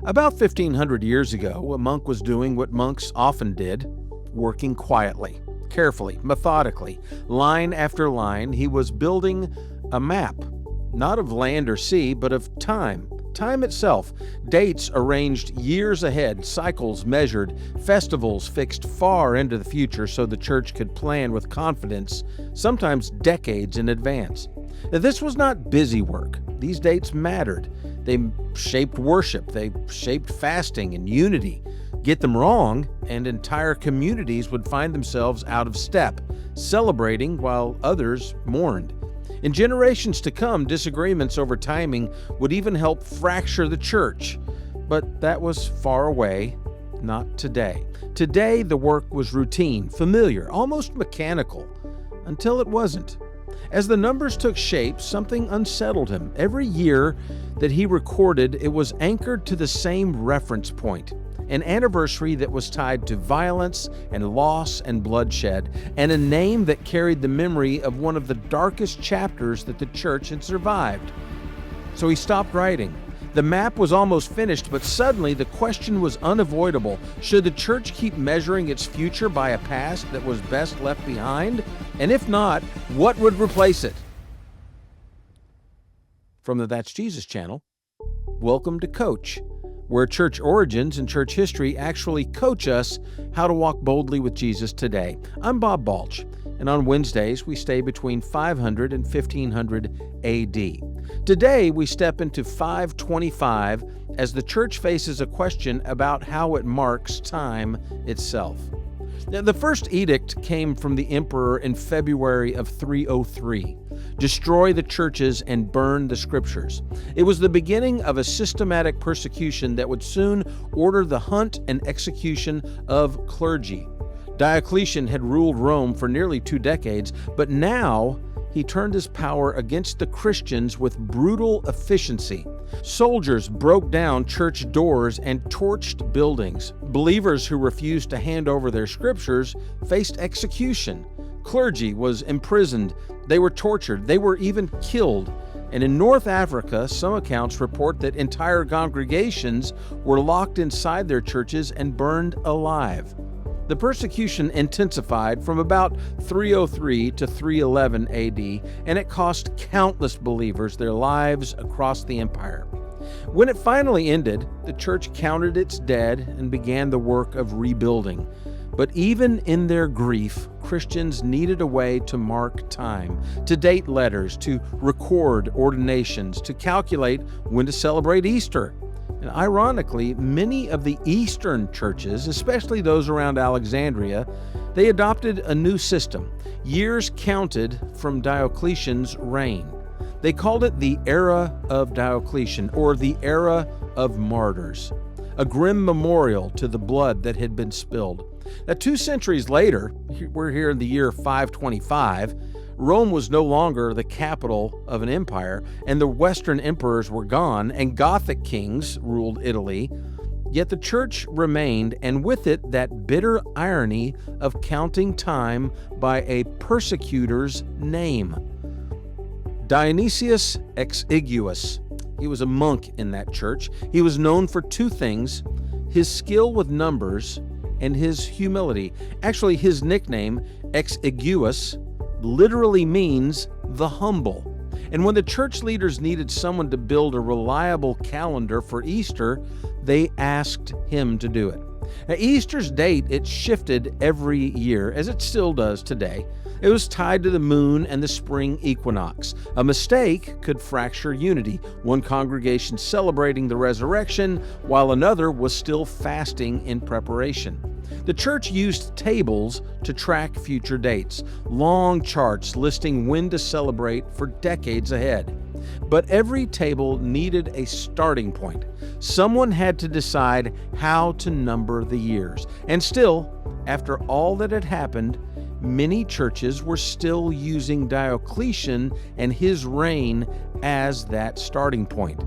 About 1,500 years ago, a monk was doing what monks often did, working quietly, carefully, methodically, line after line. He was building a map, not of land or sea, but of time. Time itself, dates arranged years ahead, cycles measured, festivals fixed far into the future so the church could plan with confidence, sometimes decades in advance. Now, this was not busy work. These dates mattered. They shaped worship, they shaped fasting and unity. Get them wrong, and entire communities would find themselves out of step, celebrating while others mourned. In generations to come, disagreements over timing would even help fracture the church. But that was far away, not today. Today, the work was routine, familiar, almost mechanical, until it wasn't. As the numbers took shape, something unsettled him. Every year that he recorded, it was anchored to the same reference point, an anniversary that was tied to violence and loss and bloodshed, and a name that carried the memory of one of the darkest chapters that the church had survived. So he stopped writing. The map was almost finished, but suddenly the question was unavoidable. Should the church keep measuring its future by a past that was best left behind? And if not, what would replace it? From the That's Jesus channel, welcome to Coach, where church origins and church history actually coach us how to walk boldly with Jesus today. I'm Bob Balch, and on Wednesdays we stay between 500 and 1500 AD. Today we step into 525 as the church faces a question about how it marks time itself. Now, the first edict came from the emperor in February of 303. Destroy the churches and burn the scriptures. It was the beginning of a systematic persecution that would soon order the hunt and execution of clergy. Diocletian had ruled Rome for nearly 2 decades, but now he turned his power against the Christians with brutal efficiency. Soldiers broke down church doors and torched buildings. Believers who refused to hand over their scriptures faced execution. Clergy was imprisoned. They were tortured. They were even killed. And in North Africa, some accounts report that entire congregations were locked inside their churches and burned alive. The persecution intensified from about 303 to 311 AD, and it cost countless believers their lives across the empire. When it finally ended, the church counted its dead and began the work of rebuilding. But even in their grief, Christians needed a way to mark time, to date letters, to record ordinations, to calculate when to celebrate Easter. And ironically, many of the Eastern churches, especially those around Alexandria, they adopted a new system, years counted from Diocletian's reign. They called it the Era of Diocletian, or the Era of Martyrs, a grim memorial to the blood that had been spilled. Now, 2 centuries later, we're here in the year 525, Rome was no longer the capital of an empire, and the Western emperors were gone, and Gothic kings ruled Italy. Yet the church remained, and with it that bitter irony of counting time by a persecutor's name. Dionysius Exiguus. He was a monk in that church. He was known for 2 things: his skill with numbers and his humility. Actually, his nickname, Exiguus, literally means the humble. And when the church leaders needed someone to build a reliable calendar for Easter, they asked him to do it. Now, Easter's date, it shifted every year, as it still does today. It was tied to the moon and the spring equinox. A mistake could fracture unity, one congregation celebrating the resurrection while another was still fasting in preparation. The church used tables to track future dates, long charts listing when to celebrate for decades ahead. But every table needed a starting point. Someone had to decide how to number the years. And still, after all that had happened, many churches were still using Diocletian and his reign as that starting point.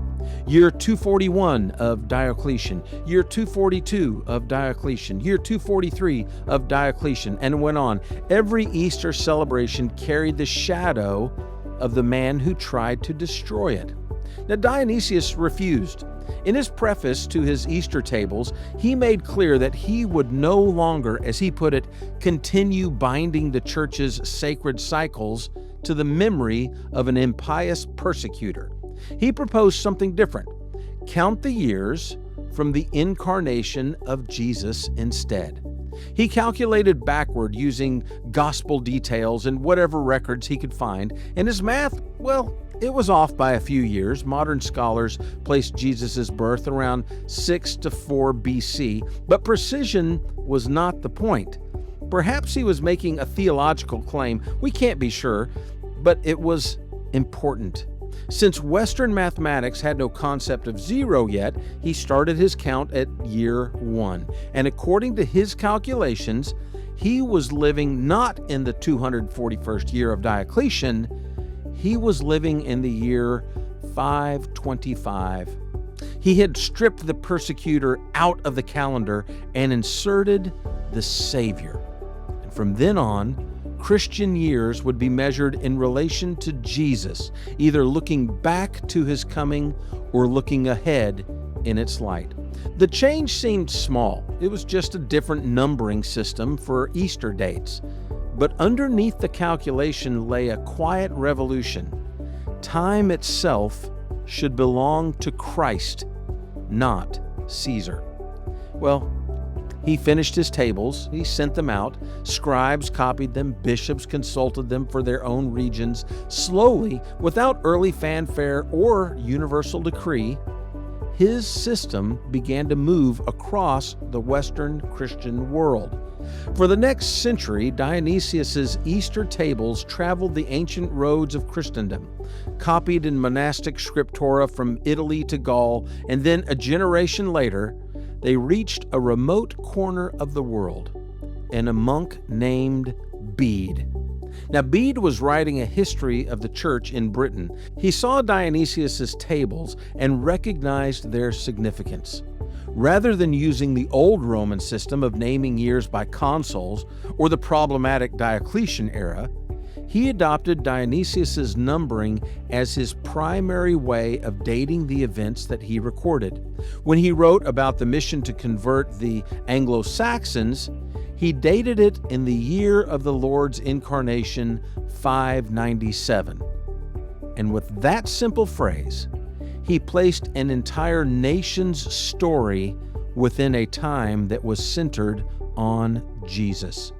Year 241 of Diocletian, year 242 of Diocletian, year 243 of Diocletian, and went on. Every Easter celebration carried the shadow of the man who tried to destroy it. Now, Dionysius refused. In his preface to his Easter tables, he made clear that he would no longer, as he put it, continue binding the church's sacred cycles to the memory of an impious persecutor. He proposed something different. Count the years from the incarnation of Jesus instead. He calculated backward using gospel details and whatever records he could find, and his math, well, it was off by a few years. Modern scholars placed Jesus' birth around 6 to 4 BC, but precision was not the point. Perhaps he was making a theological claim. We can't be sure, but it was important. Since Western mathematics had no concept of zero yet, he started his count at year 1. And according to his calculations, he was living not in the 241st year of Diocletian, he was living in the year 525. He had stripped the persecutor out of the calendar and inserted the Savior. And from then on, Christian years would be measured in relation to Jesus, either looking back to his coming or looking ahead in its light. The change seemed small. It was just a different numbering system for Easter dates. But underneath the calculation lay a quiet revolution. Time itself should belong to Christ, not Caesar. Well, he finished his tables, he sent them out, scribes copied them, bishops consulted them for their own regions. Slowly, without early fanfare or universal decree, his system began to move across the Western Christian world. For the next century, Dionysius's Easter tables traveled the ancient roads of Christendom, copied in monastic scriptura from Italy to Gaul, and then a generation later, they reached a remote corner of the world and a monk named Bede. Now, Bede was writing a history of the church in Britain. He saw Dionysius's tables and recognized their significance. Rather than using the old Roman system of naming years by consuls or the problematic Diocletian era, he adopted Dionysius's numbering as his primary way of dating the events that he recorded. When he wrote about the mission to convert the Anglo-Saxons, he dated it in the year of the Lord's incarnation, 597. And with that simple phrase, he placed an entire nation's story within a time that was centered on Jesus.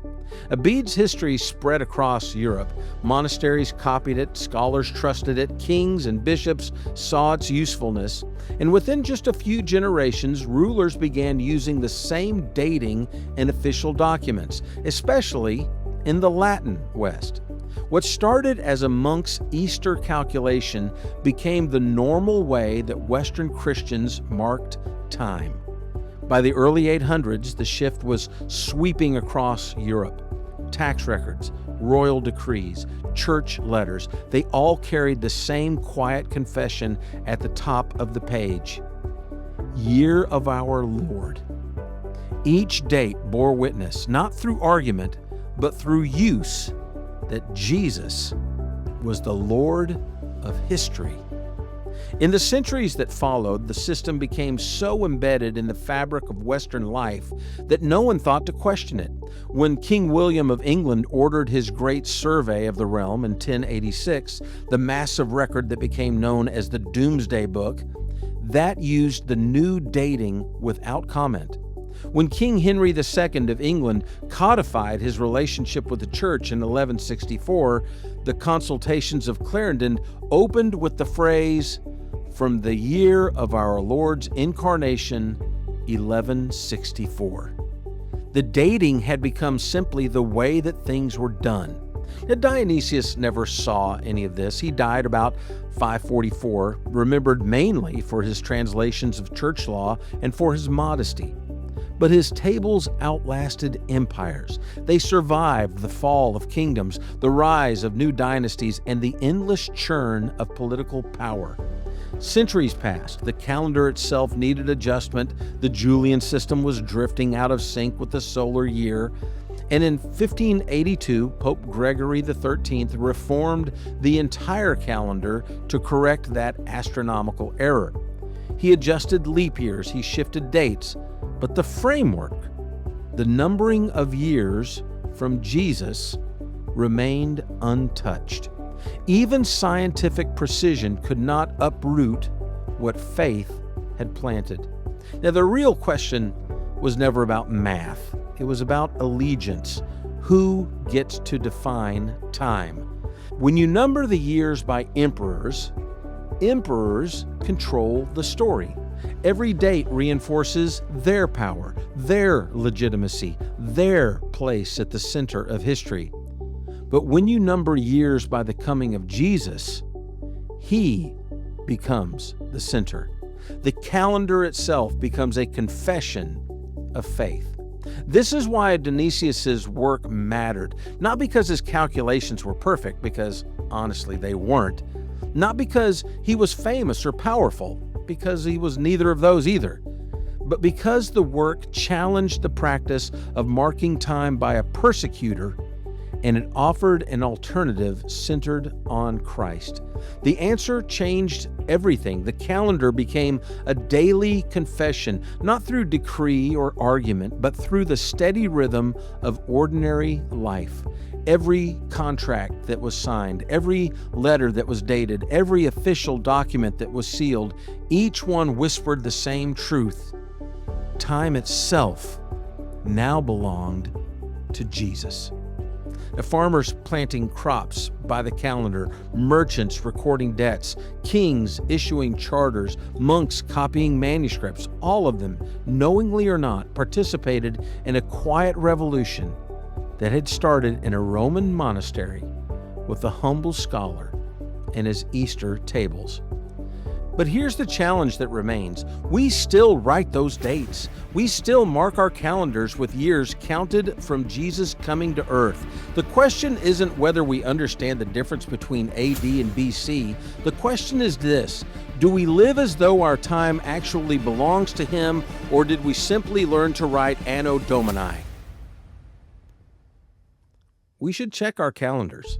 Bede's history spread across Europe. Monasteries copied it, scholars trusted it, kings and bishops saw its usefulness, and within just a few generations, rulers began using the same dating in official documents, especially in the Latin West. What started as a monk's Easter calculation became the normal way that Western Christians marked time. By the early 800s, the shift was sweeping across Europe. Tax records, royal decrees, church letters, they all carried the same quiet confession at the top of the page. Year of our Lord. Each date bore witness, not through argument, but through use, that Jesus was the Lord of history. In the centuries that followed, the system became so embedded in the fabric of Western life that no one thought to question it. When King William of England ordered his great survey of the realm in 1086, the massive record that became known as the Domesday Book, that used the new dating without comment. When King Henry II of England codified his relationship with the church in 1164, the Consultations of Clarendon opened with the phrase, "From the year of our Lord's incarnation, 1164. The dating had become simply the way that things were done. Now, Dionysius never saw any of this. He died about 544, remembered mainly for his translations of church law and for his modesty. But his tables outlasted empires. They survived the fall of kingdoms, the rise of new dynasties, and the endless churn of political power. Centuries passed. The calendar itself needed adjustment. The Julian system was drifting out of sync with the solar year. And in 1582, Pope Gregory XIII reformed the entire calendar to correct that astronomical error. He adjusted leap years, he shifted dates, but the framework, the numbering of years from Jesus, remained untouched. Even scientific precision could not uproot what faith had planted. Now, the real question was never about math. It was about allegiance. Who gets to define time? When you number the years by emperors, emperors control the story. Every date reinforces their power, their legitimacy, their place at the center of history. But when you number years by the coming of Jesus, he becomes the center. The calendar itself becomes a confession of faith. This is why Dionysius' work mattered, not because his calculations were perfect, because honestly they weren't, not because he was famous or powerful, because he was neither of those either, but because the work challenged the practice of marking time by a persecutor, and it offered an alternative centered on Christ. The answer changed everything. The calendar became a daily confession, not through decree or argument, but through the steady rhythm of ordinary life. Every contract that was signed, every letter that was dated, every official document that was sealed, each one whispered the same truth. Time itself now belonged to Jesus. Now, farmers planting crops by the calendar, merchants recording debts, kings issuing charters, monks copying manuscripts, all of them, knowingly or not, participated in a quiet revolution that had started in a Roman monastery with a humble scholar and his Easter tables. But here's the challenge that remains. We still write those dates. We still mark our calendars with years counted from Jesus coming to earth. The question isn't whether we understand the difference between AD and BC. The question is this: do we live as though our time actually belongs to him, or did we simply learn to write Anno Domini? We should check our calendars.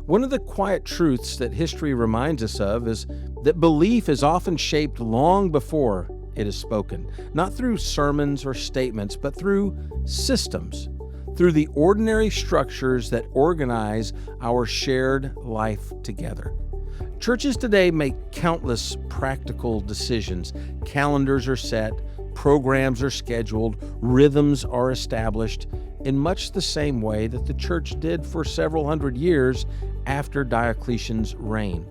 One of the quiet truths that history reminds us of is that belief is often shaped long before it is spoken, not through sermons or statements, but through systems, through the ordinary structures that organize our shared life together. Churches today make countless practical decisions. Calendars are set, programs are scheduled, rhythms are established, in much the same way that the church did for several hundred years after Diocletian's reign.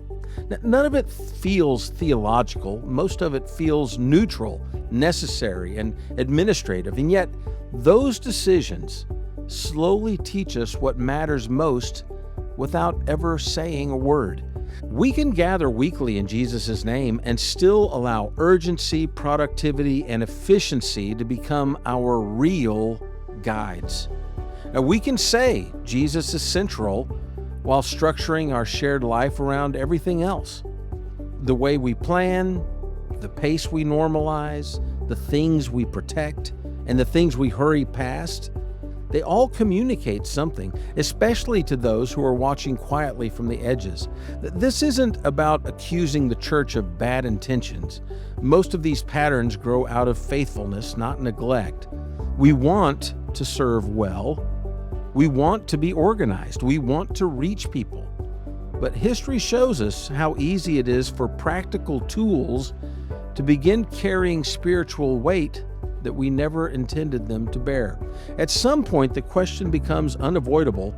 None of it feels theological. Most of it feels neutral, necessary, and administrative. And yet, those decisions slowly teach us what matters most without ever saying a word. We can gather weekly in Jesus' name and still allow urgency, productivity, and efficiency to become our real guides. Now, we can say Jesus is central while structuring our shared life around everything else. The way we plan, the pace we normalize, the things we protect, and the things we hurry past, they all communicate something, especially to those who are watching quietly from the edges. This isn't about accusing the church of bad intentions. Most of these patterns grow out of faithfulness, not neglect. We want to serve well. We want to be organized. We want to reach people. But history shows us how easy it is for practical tools to begin carrying spiritual weight that we never intended them to bear. At some point, the question becomes unavoidable.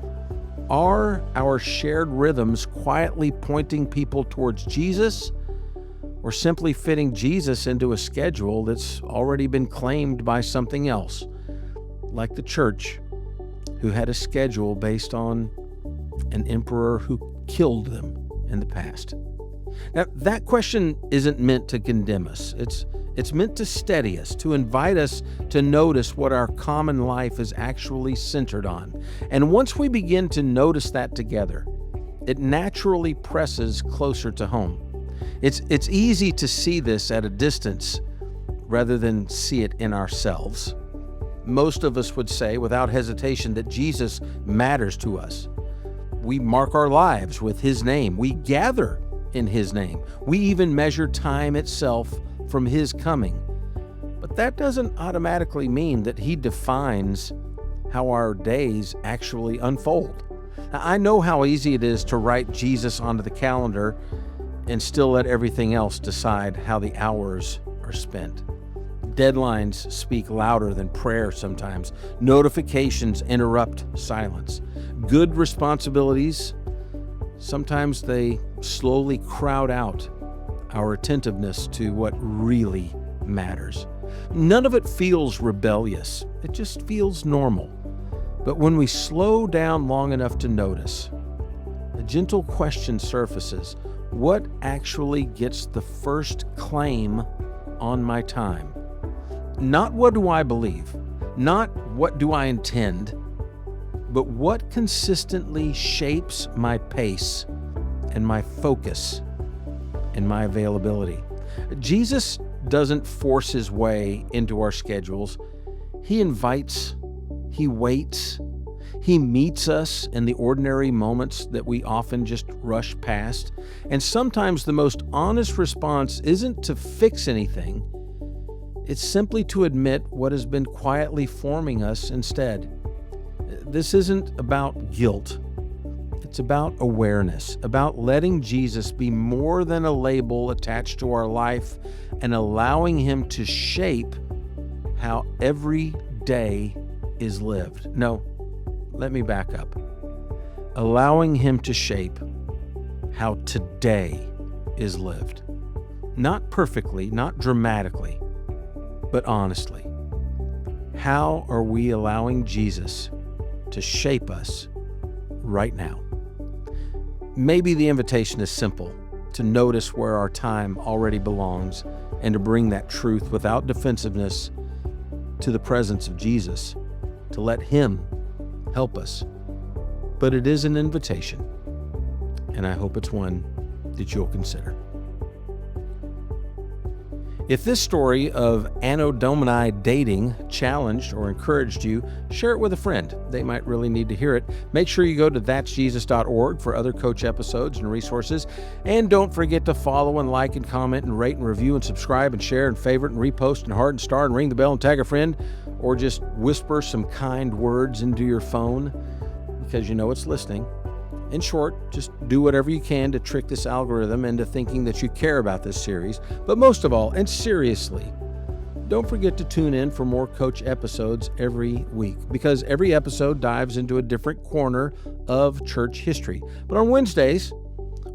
Are our shared rhythms quietly pointing people towards Jesus, or simply fitting Jesus into a schedule that's already been claimed by something else, like the church, who had a schedule based on an emperor who killed them in the past? Now, that question isn't meant to condemn us. It's meant to steady us, to invite us to notice what our common life is actually centered on. And once we begin to notice that together, it naturally presses closer to home. It's easy to see this at a distance rather than see it in ourselves. Most of us would say without hesitation that Jesus matters to us. We mark our lives with His name. We gather in His name. We even measure time itself from His coming. But that doesn't automatically mean that He defines how our days actually unfold. Now, I know how easy it is to write Jesus onto the calendar and still let everything else decide how the hours are spent. Deadlines speak louder than prayer sometimes. Notifications interrupt silence. Good responsibilities, sometimes they slowly crowd out our attentiveness to what really matters. None of it feels rebellious. It just feels normal. But when we slow down long enough to notice, a gentle question surfaces. What actually gets the first claim on my time? Not what do I believe, not what do I intend, but what consistently shapes my pace and my focus and my availability. Jesus doesn't force His way into our schedules. He invites, He waits, He meets us in the ordinary moments that we often just rush past. And sometimes the most honest response isn't to fix anything. It's simply to admit what has been quietly forming us instead. This isn't about guilt. It's about awareness, about letting Jesus be more than a label attached to our life and allowing Him to shape how every day is lived. No, let me back up. Allowing Him to shape how today is lived. Not perfectly, not dramatically, but honestly. How are we allowing Jesus to shape us right now? Maybe the invitation is simple, to notice where our time already belongs and to bring that truth without defensiveness to the presence of Jesus, to let Him help us. But it is an invitation, and I hope it's one that you'll consider. If this story of Anno Domini dating challenged or encouraged you, share it with a friend. They might really need to hear it. Make sure you go to thatsjesus.org for other Coach episodes and resources. And don't forget to follow and like and comment and rate and review and subscribe and share and favorite and repost and heart and star and ring the bell and tag a friend, or just whisper some kind words into your phone because you know it's listening. In short, just do whatever you can to trick this algorithm into thinking that you care about this series. But most of all, and seriously, don't forget to tune in for more Coach episodes every week, because every episode dives into a different corner of church history. But on Wednesdays,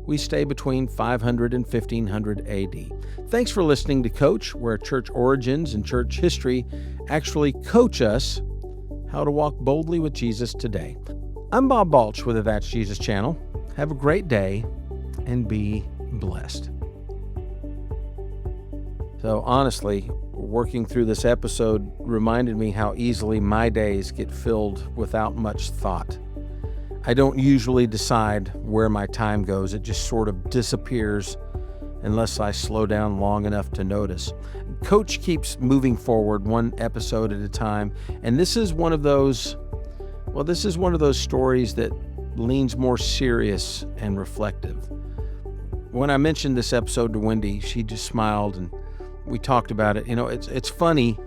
we stay between 500 and 1500 AD. Thanks for listening to Coach, where church origins and church history actually coach us how to walk boldly with Jesus today. I'm Bob Balch with the That's Jesus channel. Have a great day and be blessed. So honestly, working through this episode reminded me how easily my days get filled without much thought. I don't usually decide where my time goes. It just sort of disappears unless I slow down long enough to notice. Coach keeps moving forward one episode at a time, and this is one of those stories that leans more serious and reflective. When I mentioned this episode to Wendy, she just smiled and we talked about it. You know, it's funny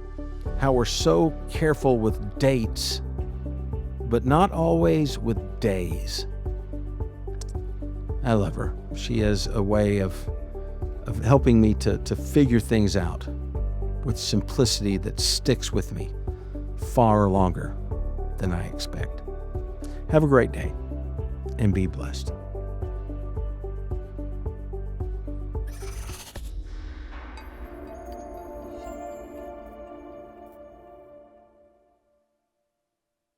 how we're so careful with dates, but not always with days. I love her. She has a way of helping me to figure things out with simplicity that sticks with me far longer than I expect. Have a great day and be blessed.